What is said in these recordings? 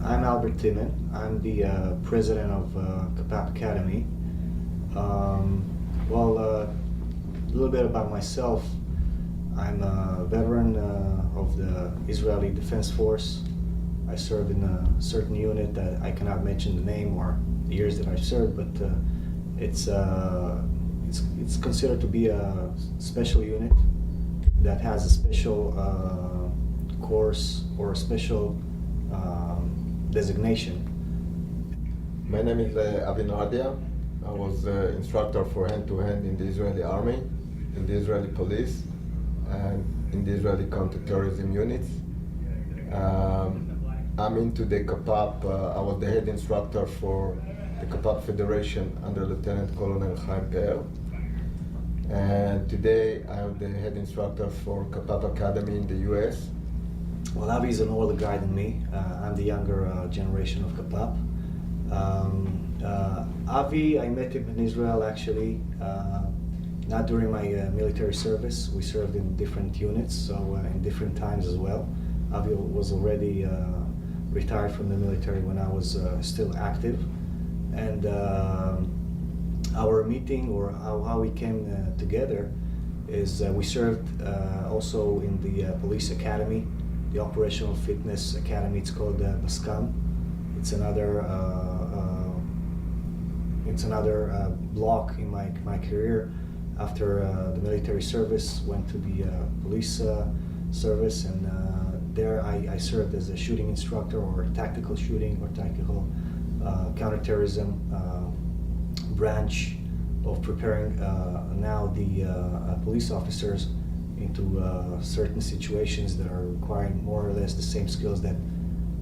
I'm Albert Timmon. I'm the president of KAPAP Academy. A little bit about myself. I'm a veteran of the Israeli Defense Force. I served in a certain unit that I cannot mention the name or the years that I served, but it's considered to be a special unit that has a special course or a special designation. My name is Avi Nardia. I was instructor for hand-to-hand in the Israeli Army, in the Israeli Police, and in the Israeli counterterrorism units. I'm into the KAPAP. I was the head instructor for the KAPAP Federation under Lieutenant Colonel Chaim Pe'er. And today I'm the head instructor for KAPAP Academy in the US. Well, Avi is an older guy than me. I'm the younger generation of KAPAP. Avi, I met him in Israel actually, not during my military service. We served in different units, so in different times as well. Avi was already retired from the military when I was still active. And our meeting, or how we came together, is we served also in the police academy, the Operational Fitness Academy. It's called BASCAM. It's another block in my career. After the military service, went to the police service, and there I served as a shooting instructor, or tactical shooting, or tactical counterterrorism branch of preparing now the police officers into certain situations that are requiring more or less the same skills that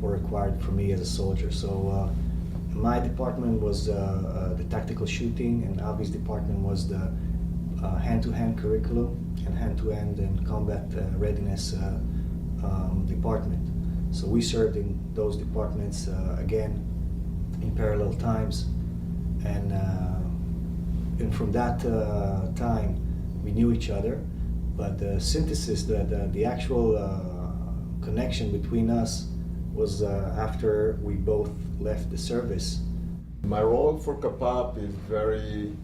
were required for me as a soldier. So my department was the tactical shooting, and Avi's department was the hand-to-hand curriculum and hand-to-hand and combat readiness department. So we served in those departments again in parallel times, and from that time we knew each other. But the synthesis, the actual connection between us was after we both left the service. My role for KAPAP is very,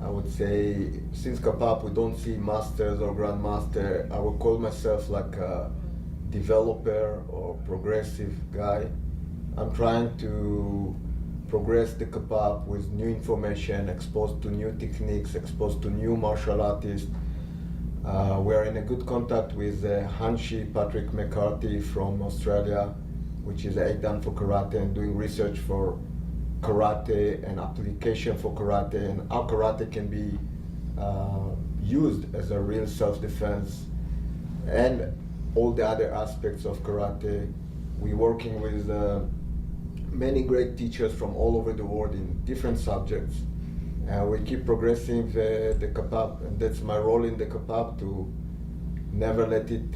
I would say, since KAPAP we don't see masters or grandmaster, I would call myself like a developer or progressive guy. I'm trying to progress the KAPAP with new information, exposed to new techniques, exposed to new martial artists. We're in a good contact with Hanshi Patrick McCarthy from Australia, which is Aidan for karate, and doing research for karate and application for karate, and how karate can be used as a real self-defense, and all the other aspects of karate. We're working with many great teachers from all over the world in different subjects. We keep progressing the KAPAP, and that's my role in the KAPAP, to never let it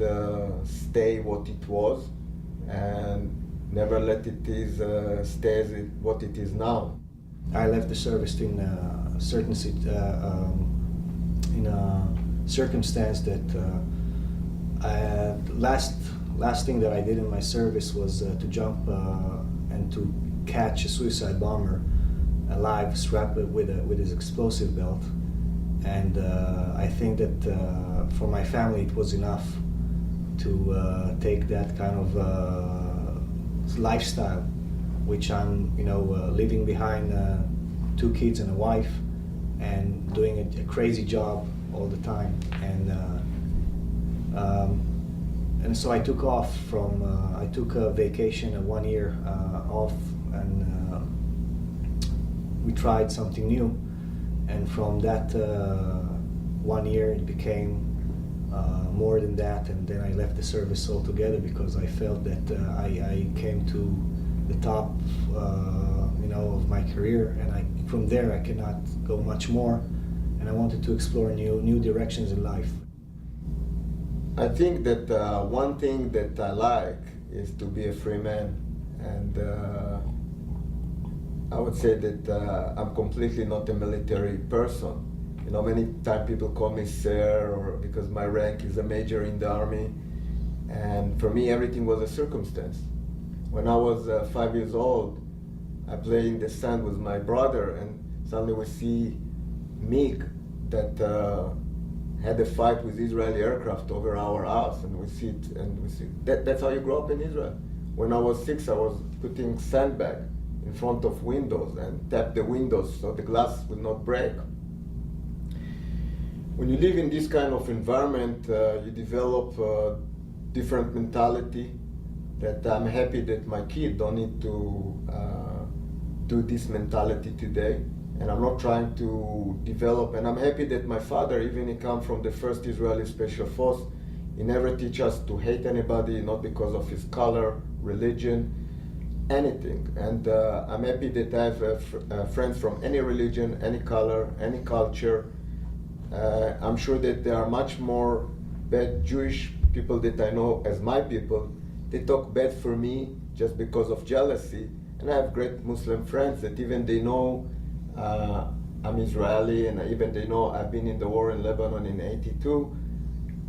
stay what it was, and never let it stay as what it is now. I left the service in a certain circumstance that last thing that I did in my service was to jump and to catch a suicide bomber alive, strapped with his explosive belt. And I think that for my family it was enough to take that kind of lifestyle, which I'm leaving behind 2 kids and a wife, and doing a crazy job all the time. And so I took off from, I took a vacation, 1 year off, and we tried something new. And from that 1 year it became more than that, and then I left the service altogether because I felt that I came to the top of my career, and from there I cannot go much more, and I wanted to explore new directions in life. I think that one thing that I like is to be a free man, and I would say that I'm completely not a military person. Many times people call me sir, or because my rank is a major in the army, and for me everything was a circumstance. When I was 5 years old, I played in the sand with my brother, and suddenly we see MiG that had a fight with Israeli aircraft over our house, and we see it, and we see that's how you grow up in Israel. When I was 6, I was putting sandbag in front of windows and tap the windows so the glass will not break. When you live in this kind of environment, you develop a different mentality. That I'm happy that my kid don't need to do this mentality today, and I'm not trying to develop. And I'm happy that my father, even he come from the first Israeli Special Force, he never teach us to hate anybody, not because of his color, religion, anything. And I'm happy that I have friends from any religion, any color, any culture. I'm sure that there are much more bad Jewish people that I know as my people. They talk bad for me just because of jealousy. And I have great Muslim friends that even they know I'm Israeli, and even they know I've been in the war in Lebanon in '82.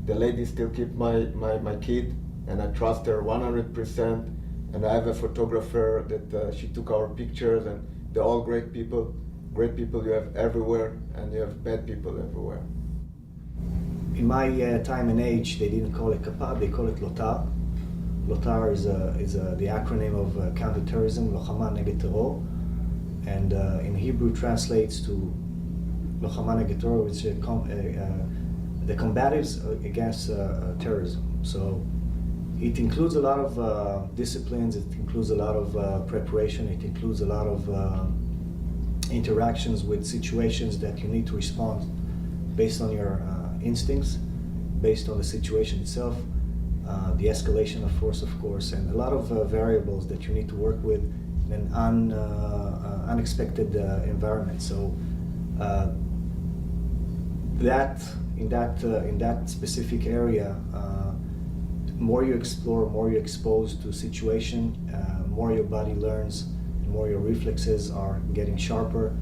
The lady still keep my kid, and I trust her 100%. And I have a photographer that she took our pictures, and they're all great people. Great people you have everywhere, and you have bad people everywhere. In my time and age, they didn't call it KAPAP, they call it LOTAR. LOTAR is the acronym of counterterrorism, Lochama Neged Terror, and in Hebrew translates to Lochama Neged Terror, which is the combatives against terrorism. So it includes a lot of disciplines, it includes a lot of preparation, it includes a lot of interactions with situations that you need to respond based on your instincts, based on the situation itself. The escalation of force, of course, and a lot of variables that you need to work with in an unexpected environment. So in that specific area, more you explore, more you're exposed to situation, more your body learns, more your reflexes are getting sharper,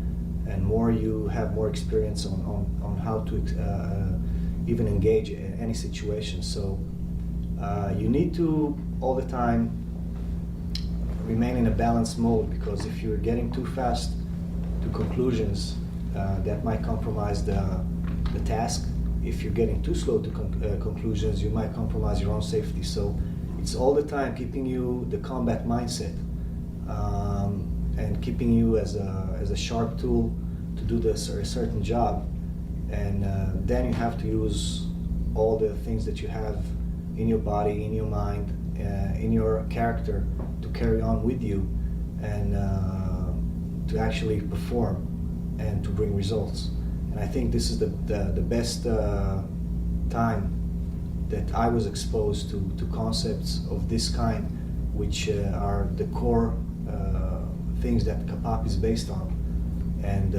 and more you have more experience on how to even engage in any situation. So you need to all the time remain in a balanced mode, because if you're getting too fast to conclusions, that might compromise the task. If you're getting too slow to conclusions, you might compromise your own safety. So it's all the time keeping you the combat mindset, and keeping you as a sharp tool to do a certain job. And then you have to use all the things that you have in your body, in your mind, in your character to carry on with you, and to actually perform and to bring results. And I think this is the best time that I was exposed to concepts of this kind, which are the core things that KAPAP is based on. And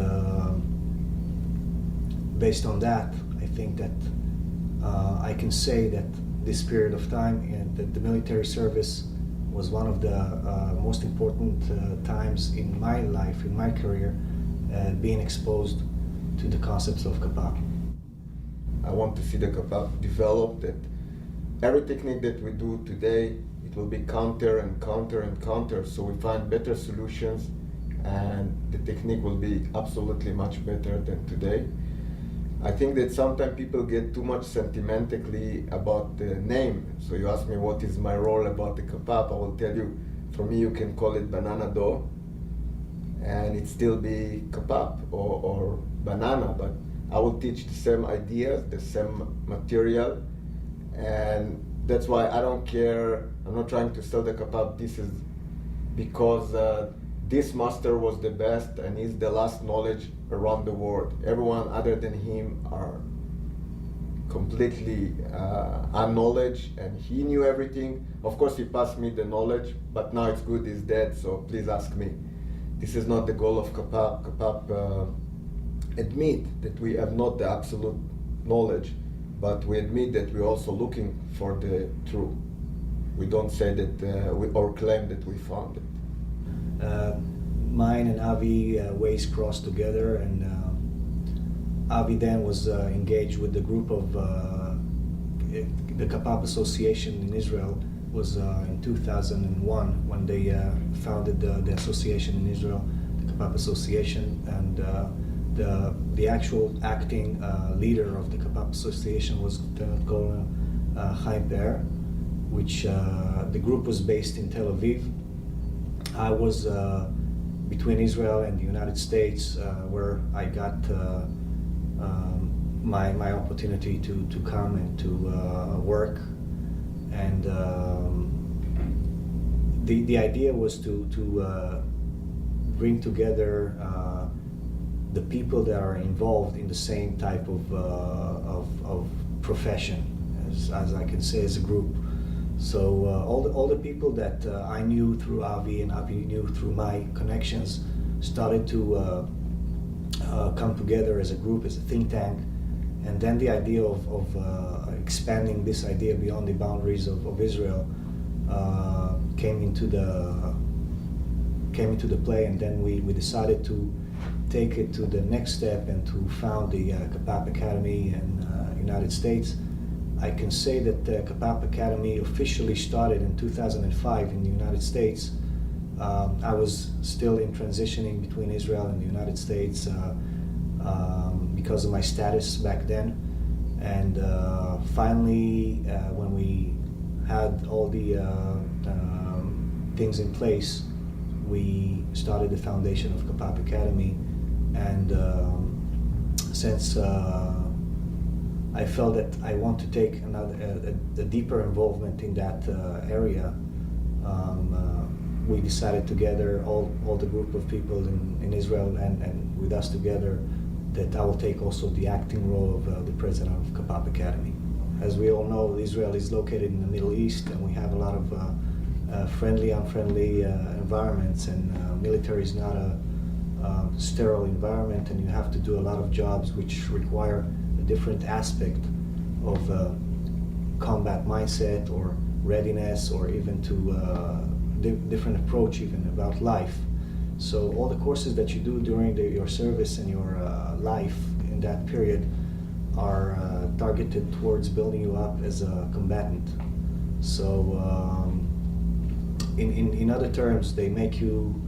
based on that, I think that I can say that this period of time, and that the military service was one of the most important times in my life, in my career, being exposed to the concepts of KAPAP. I want to see the KAPAP develop, that every technique that we do today, it will be counter and counter and counter, so we find better solutions, and the technique will be absolutely much better than today. I think that sometimes people get too much sentimentally about the name. So you ask me what is my role about the KAPAP, I will tell you, for me you can call it banana dough, and it still be KAPAP or banana, but I will teach the same ideas, the same material, and that's why I don't care. I'm not trying to sell the KAPAP. This is because this master was the best, and he's the last knowledge around the world. Everyone other than him are completely unknowledge, and he knew everything. Of course, he passed me the knowledge, but now it's good he's dead, so please ask me. This is not the goal of KAPAP. KAPAP admit that we have not the absolute knowledge, but we admit that we're also looking for the truth. We don't say that or claim that we found it. Mine and Avi ways crossed together, and Avi then was engaged with the group of the KAPAP Association in Israel, was in 2001 when they founded the association in Israel, the KAPAP Association, and the actual acting leader of the KAPAP Association was Lieutenant Colonel Chaim Be'er, which the group was based in Tel Aviv. I was between Israel and the United States, where I got my opportunity to come and to work. And the idea was to bring together the people that are involved in the same type of profession, as I can say, as a group. So all the people that I knew through Avi and Avi knew through my connections started to come together as a group, as a think tank. And then the idea of expanding this idea beyond the boundaries of Israel came into the play, and then we decided to take it to the next step and to found the KAPAP Academy in United States. I can say that the KAPAP Academy officially started in 2005 in the United States. I was still in transitioning between Israel and the United States because of my status back then. And finally, when we had all the things in place, we started the foundation of KAPAP Academy. And since I felt that I want to take a deeper involvement in that area, we decided together, all the group of people in Israel and with us together, that I will take also the acting role of the president of KAPAP Academy. As we all know, Israel is located in the Middle East, and we have a lot of friendly, unfriendly environments, and military is not a sterile environment, and you have to do a lot of jobs which require a different aspect of combat mindset or readiness, or even to different approach even about life. So all the courses that you do during your service and your life in that period are targeted towards building you up as a combatant. So in other terms, they make you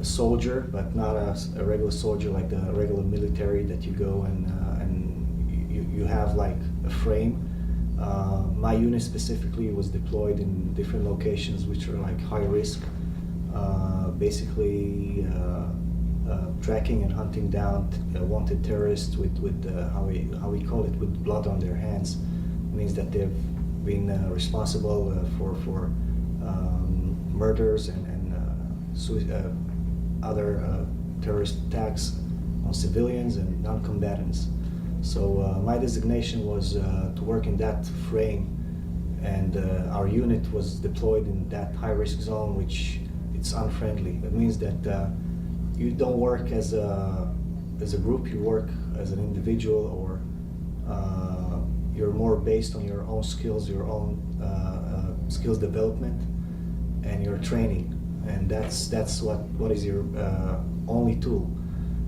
a soldier, but not a regular soldier like the regular military that you go and you have like a frame. My unit specifically was deployed in different locations which are like high risk, basically tracking and hunting down wanted terrorists with how we call it, with blood on their hands. It means that they've been responsible for murders and other terrorist attacks on civilians and non-combatants. So my designation was to work in that frame, and our unit was deployed in that high-risk zone, which it's unfriendly. That means that you don't work as a group, you work as an individual, or you're more based on your own skills, your own skills development, and your training, and that's what is your only tool.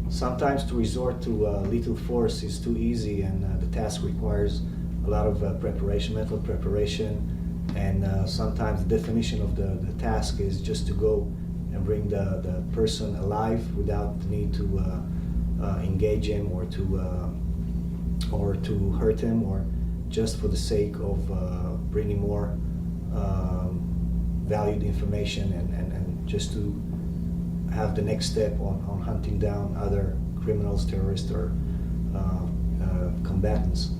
Sometimes to resort to lethal force is too easy, and the task requires a lot of preparation, mental preparation, and sometimes the definition of the task is just to go and bring the person alive without the need to engage him or to hurt him, or just for the sake of bringing more valued information and just to have the next step on hunting down other criminals, terrorists, or combatants.